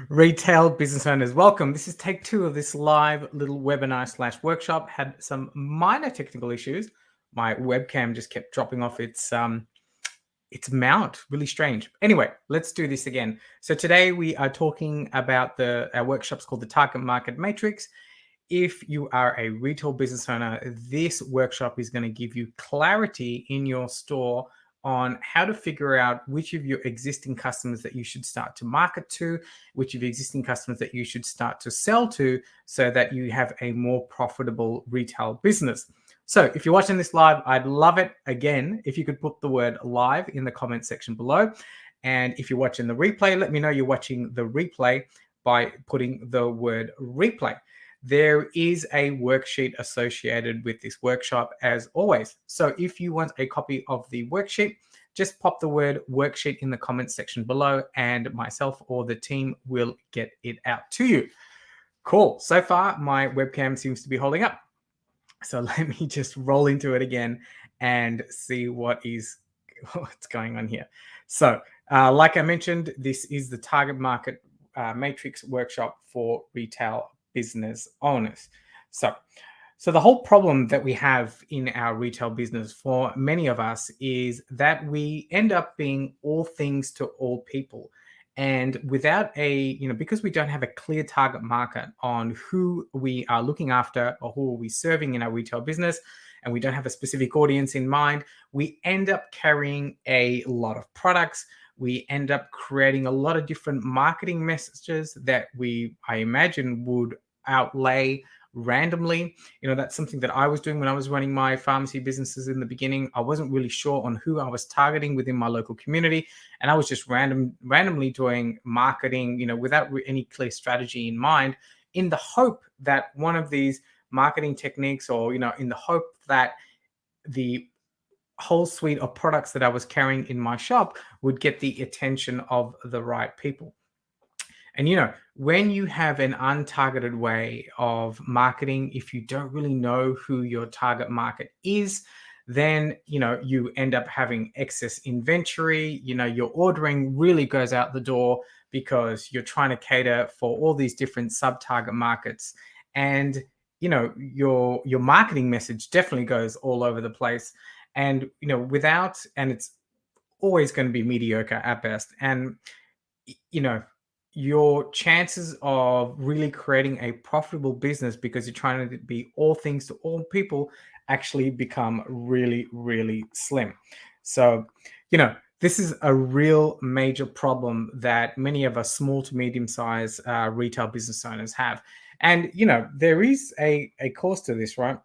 Retail business owners, welcome. This is take two of this live little webinar slash workshop. Had some minor technical issues. My webcam just kept dropping off its mount. Really strange. Anyway, let's do this again. So today we are talking about our workshop's called the Target Market Matrix. If you are a retail business owner, this workshop is going to give you clarity in your store on how to figure out which of your existing customers that you should start to market to, which of your existing customers that you should start to sell to, so that you have a more profitable retail business. So if you're watching this live, I'd love it, again, if you could put the word live in the comment section below. And if you're watching the replay, let me know you're watching the replay by putting the word replay. There is a worksheet associated with this workshop as always. So if you want a copy of the worksheet, just pop the word worksheet in the comments section below and myself or the team will get it out to you. Cool. So far, my webcam seems to be holding up. So let me just roll into it again and see what's going on here. So like I mentioned, this is the Target Market Matrix workshop for retail business owners. So the whole problem that we have in our retail business for many of us is that we end up being all things to all people. And without because we don't have a clear target market on who we are looking after or who are we serving in our retail business, and we don't have a specific audience in mind, we end up carrying a lot of products. We end up creating a lot of different marketing messages that I imagine, would outlay randomly. That's something that I was doing when I was running my pharmacy businesses in the beginning. I wasn't really sure on who I was targeting within my local community, and I was just randomly doing marketing, without any clear strategy in mind, in the hope that one of these marketing techniques, or in the hope that the whole suite of products that I was carrying in my shop would get the attention of the right people. And when you have an untargeted way of marketing, if you don't really know who your target market is, then you end up having excess inventory. Your ordering really goes out the door because you're trying to cater for all these different sub-target markets, and your marketing message definitely goes all over the place. And and it's always going to be mediocre at best. And your chances of really creating a profitable business, because you're trying to be all things to all people, actually become really, really slim. So, this is a real major problem that many of us small to medium-sized retail business owners have. And, there is a cause to this, right?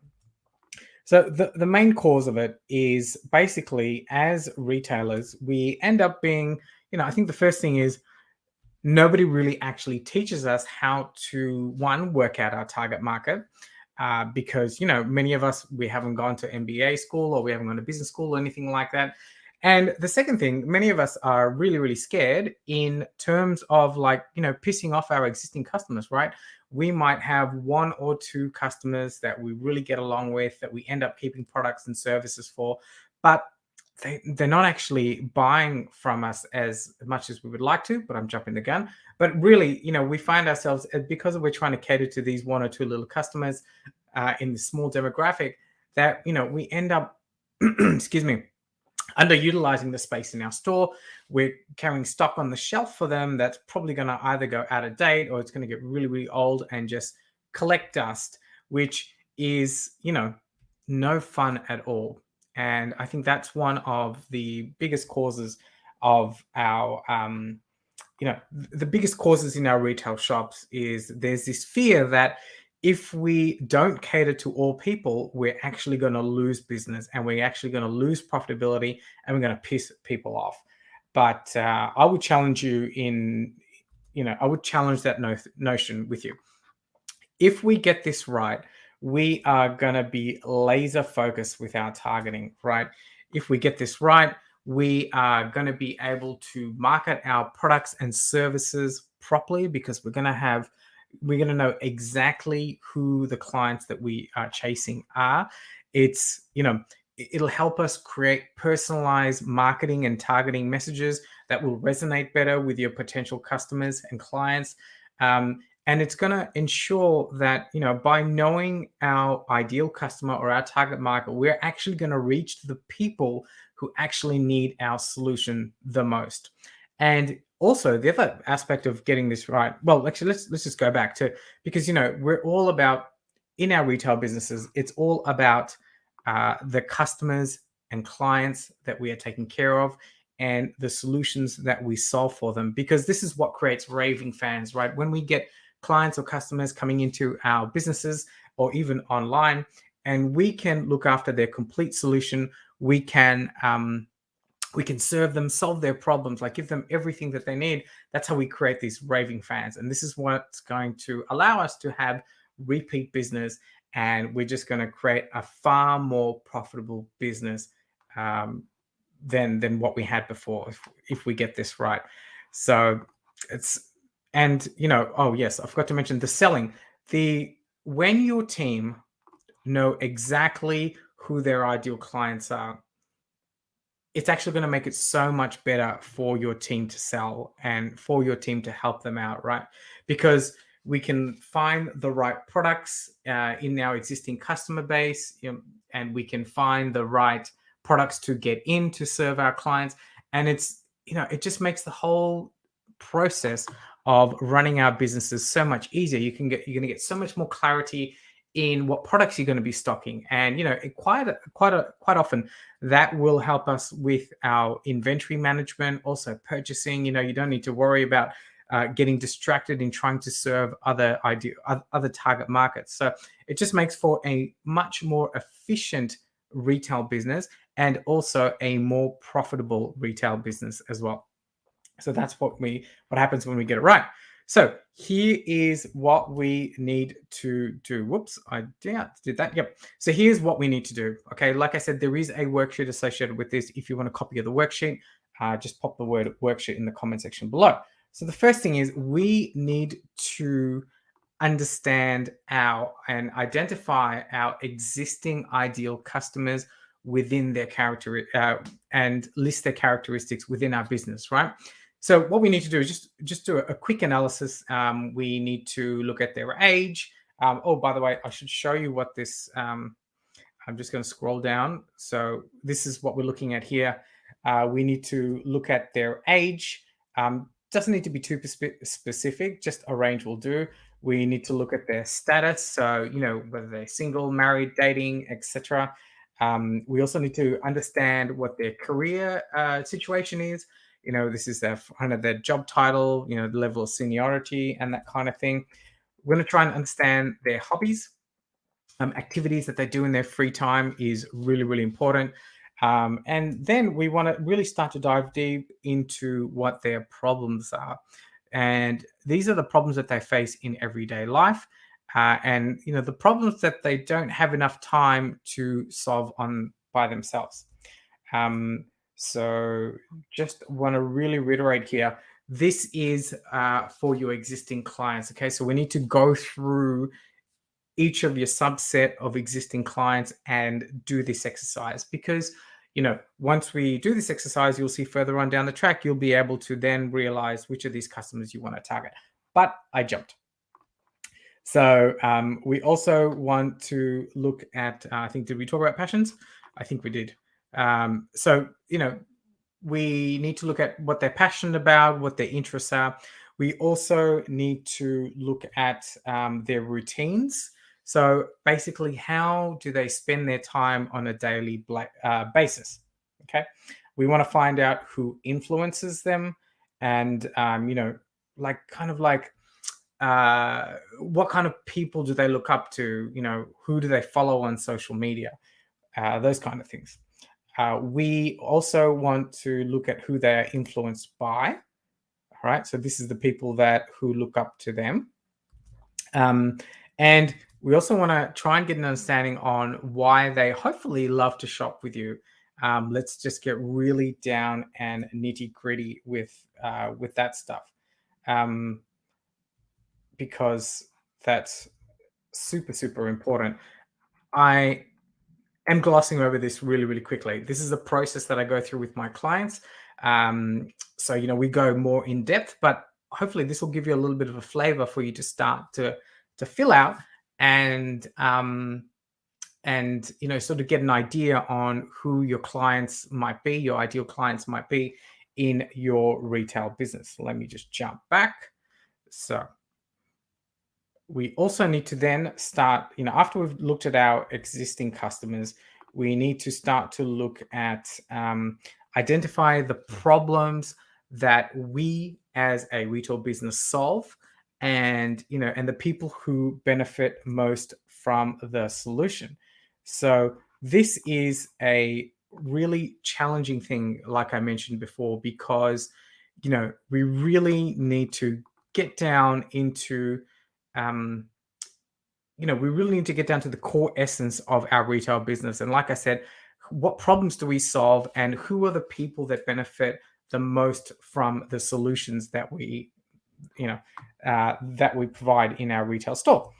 So the main cause of it is basically, as retailers, we end up being, I think the first thing is, nobody really actually teaches us how to, one, work out our target market, because, many of us, we haven't gone to MBA school, or we haven't gone to business school or anything like that. And the second thing, many of us are really, really scared in terms of pissing off our existing customers, right? We might have one or two customers that we really get along with, that we end up keeping products and services for, but they're not actually buying from us as much as we would like to, but I'm jumping the gun. But really, we find ourselves, because we're trying to cater to these one or two little customers in the small demographic, that, we end up, excuse me, underutilizing the space in our store. We're carrying stock on the shelf for them that's probably going to either go out of date, or it's going to get really, really old and just collect dust, which is, no fun at all. And I think that's one of the biggest causes of our, the biggest causes in our retail shops is there's this fear that if we don't cater to all people, we're actually going to lose business, and we're actually going to lose profitability, and we're going to piss people off. But I would challenge you I would challenge that notion with you. If we get this right, we are going to be laser focused with our targeting, right? If we get this right, we are going to be able to market our products and services properly, because we're going to know exactly who the clients that we are chasing are. It's, it'll help us create personalized marketing and targeting messages that will resonate better with your potential customers and clients. And it's going to ensure that, by knowing our ideal customer or our target market, we're actually going to reach the people who actually need our solution the most. And also, the other aspect of getting this right, well, actually, let's just go back to, because we're all about, in our retail businesses, it's all about the customers and clients that we are taking care of, and the solutions that we solve for them, because this is what creates raving fans, right? When we get clients or customers coming into our businesses or even online, and we can look after their complete solution, we can serve them, solve their problems, like give them everything that they need. That's how we create these raving fans. And this is what's going to allow us to have repeat business. And we're just going to create a far more profitable business um, than what we had before, if we get this right. So it's, and oh yes, I forgot to mention the selling. When your team know exactly who their ideal clients are, it's actually going to make it so much better for your team to sell and for your team to help them out, right? Because we can find the right products in our existing customer base, and we can find the right products to get in to serve our clients. And it just makes the whole process of running our businesses so much easier. You're going to get so much more clarity in what products you're going to be stocking, and quite often that will help us with our inventory management, also purchasing. You don't need to worry about getting distracted in trying to serve other target markets. So it just makes for a much more efficient retail business, and also a more profitable retail business as well. So that's what happens when we get it right. So here is what we need to do. Whoops, I did that. Yep. So here's what we need to do. Okay, like I said, there is a worksheet associated with this. If you want a copy of the worksheet, just pop the word worksheet in the comment section below. So the first thing is, we need to understand and identify our existing ideal customers within their character, and list their characteristics within our business, right? So what we need to do is just do a quick analysis. We need to look at their age. Oh, by the way, I should show you what this. I'm just going to scroll down. So this is what we're looking at here. We need to look at their age. Doesn't need to be too specific, just a range will do. We need to look at their status. So, whether they're single, married, dating, etc. We also need to understand what their career situation is. This is their kind of their job title, the level of seniority and that kind of thing. We're going to try and understand their hobbies. Activities that they do in their free time is really, really important. And then we want to really start to dive deep into what their problems are. And these are the problems that they face in everyday life. And the problems that they don't have enough time to solve on by themselves. So just want to really reiterate here, this is for your existing clients. Okay, so we need to go through each of your subset of existing clients and do this exercise, because once we do this exercise, you'll see further on down the track, you'll be able to then realize which of these customers you want to target. But I jumped. So we also want to look at, I think, did we talk about passions? I think we did. So we need to look at what they're passionate about, what their interests are. We also need to look at their routines. So basically, how do they spend their time on a daily basis? Okay. We want to find out who influences them, and, what kind of people do they look up to? Who do they follow on social media? Those kind of things. We also want to look at who they are influenced by. All right. So this is the people who look up to them. And we also want to try and get an understanding on why they hopefully love to shop with you. Let's just get really down and nitty gritty with that stuff, because that's super, super important. I am glossing over this really, really quickly. This is a process that I go through with my clients. Um, so, we go more in depth, but hopefully this will give you a little bit of a flavor for you to start to fill out and sort of get an idea on who your clients might be, your ideal clients might be in your retail business. Let me just jump back. So we also need to then start, after we've looked at our existing customers, we need to start to look at identify the problems that we as a retail business solve, and and the people who benefit most from the solution. So this is a really challenging thing, like I mentioned before, because we really need to get down into um, we really need to get down to the core essence of our retail business. And like I said, what problems do we solve, and who are the people that benefit the most from the solutions that we provide in our retail store?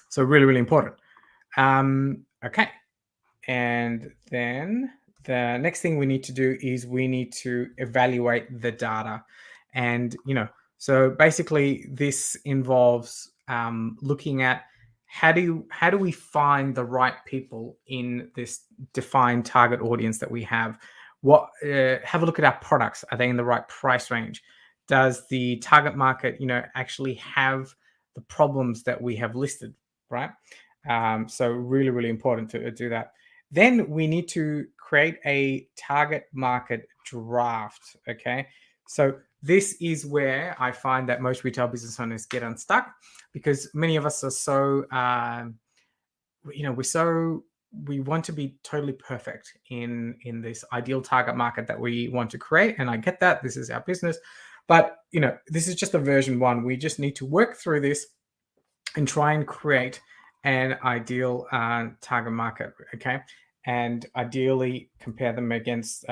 So really, really important. Okay, and then the next thing we need to do is we need to evaluate the data, and so basically this involves looking at how do we find the right people in this defined target audience that we have. What Have a look at our products. Are they in the right price range? Does the target market actually have the problems that we have listed, right? So really, really important to do that. Then we need to create a target market draft. Okay, so this is where I find that most retail business owners get unstuck, because many of us are so we want to be totally perfect in this ideal target market that we want to create. And I get that this is our business, but this is just a version 1. We just need to work through this and try and create an ideal target market, okay? And ideally compare them against,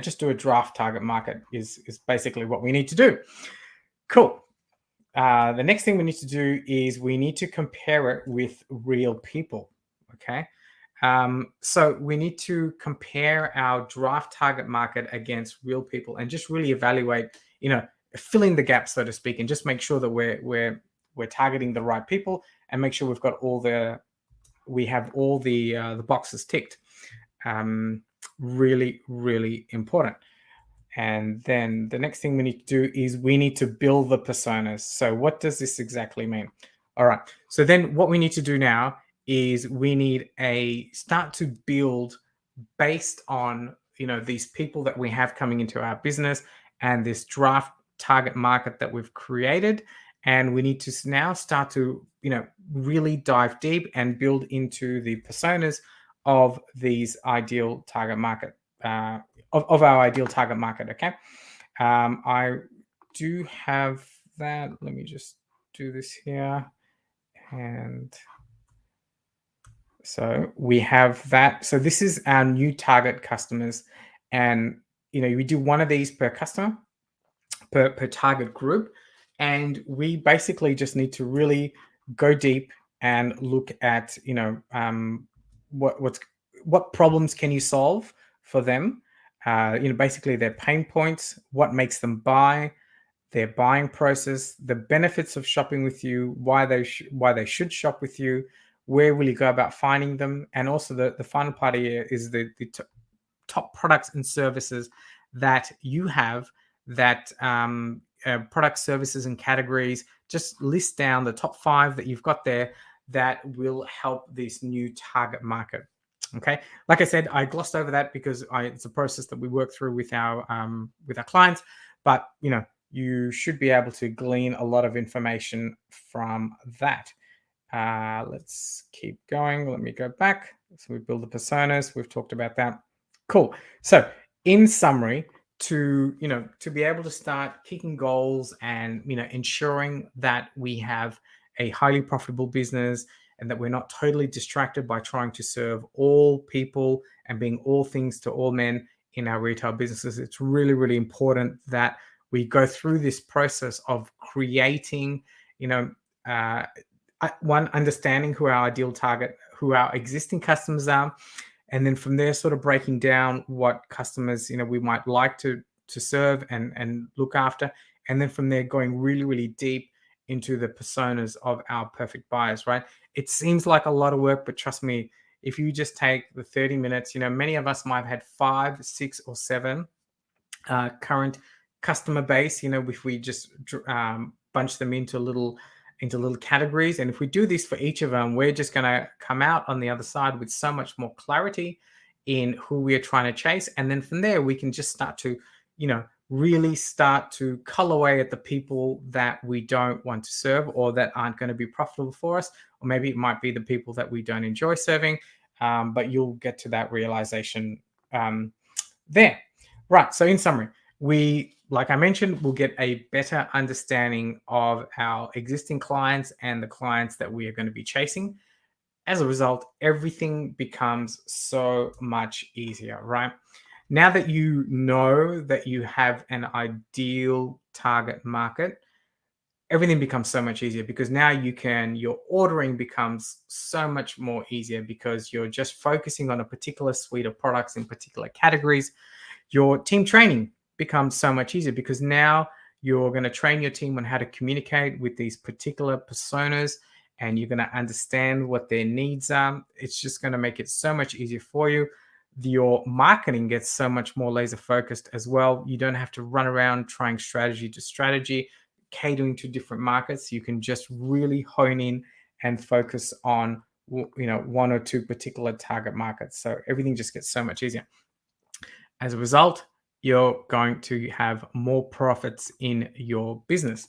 just do a draft target market is basically what we need to do. Cool. The next thing we need to do is we need to compare it with real people, okay? So we need to compare our draft target market against real people and just really evaluate, fill in the gaps, so to speak, and just make sure that we're targeting the right people, and make sure we have all the boxes ticked. Really, really important. And then the next thing we need to do is we need to build the personas. So what does this exactly mean? All right. So then what we need to do now is we need start to build based on these people that we have coming into our business and this draft target market that we've created. And we need to now start to really dive deep and build into the personas of these ideal target market of our ideal target market. Okay, I do have that. Let me just do this here. And so we have that. So this is our new target customers. And, we do one of these per customer, per target group. And we basically just need to really go deep and look at, what problems can you solve for them? Basically their pain points, what makes them buy, their buying process, the benefits of shopping with you, why they should shop with you, where will you go about finding them, and also the final part here is the top products and services that you have, that product, services, and categories. Just list down the top 5 that you've got there that will help this new target market. Okay, like I said, I glossed over that because it's a process that we work through with our clients, but you should be able to glean a lot of information from that. Let's keep going. Let me go back. So we build the personas. We've talked about that. Cool. So in summary, to be able to start kicking goals and ensuring that we have a highly profitable business, and that we're not totally distracted by trying to serve all people and being all things to all men in our retail businesses, it's really, really important that we go through this process of creating, one, understanding who who our existing customers are, and then from there, sort of breaking down what customers we might like to serve and look after, and then from there going really really deep into the personas of our perfect buyers. Right? It seems like a lot of work, but trust me, if you just take the 30 minutes, many of us might have had 5, 6, or 7 current customer base. If we just bunch them into little categories, and if we do this for each of them, we're just going to come out on the other side with so much more clarity in who we are trying to chase. And then from there, we can just start to, really start to cull away at the people that we don't want to serve or that aren't going to be profitable for us. Or maybe it might be the people that we don't enjoy serving, but you'll get to that realization there. Right. So in summary, like I mentioned, will get a better understanding of our existing clients and the clients that we are going to be chasing. As a result, everything becomes so much easier, right? Now that you know that you have an ideal target market, everything becomes so much easier because now your ordering becomes so much more easier because you're just focusing on a particular suite of products in particular categories. Your team training becomes so much easier because now you're going to train your team on how to communicate with these particular personas, and you're going to understand what their needs are. It's just going to make it so much easier for you. Your marketing gets so much more laser focused as well. You don't have to run around trying strategy to strategy, catering to different markets. You can just really hone in and focus on one or two particular target markets. So everything just gets so much easier. As a result, you're going to have more profits in your business.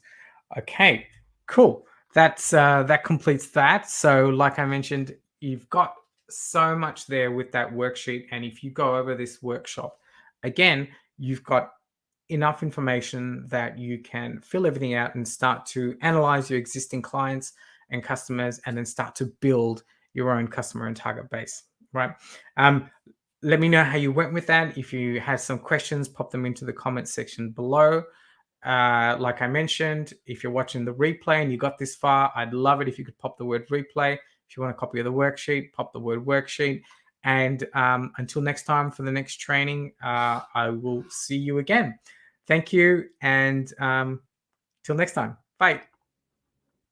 Okay, cool. That completes that. So, like I mentioned, you've got so much there with that worksheet, and if you go over this workshop again, you've got enough information that you can fill everything out and start to analyze your existing clients and customers, and then start to build your own customer and target base. Right. Let me know how you went with that. If you had some questions, pop them into the comments section below. Like I mentioned, if you're watching the replay and you got this far, I'd love it if you could pop the word replay. If you want a copy of the worksheet, pop the word worksheet. And until next time for the next training, I will see you again. Thank you. And till next time. Bye.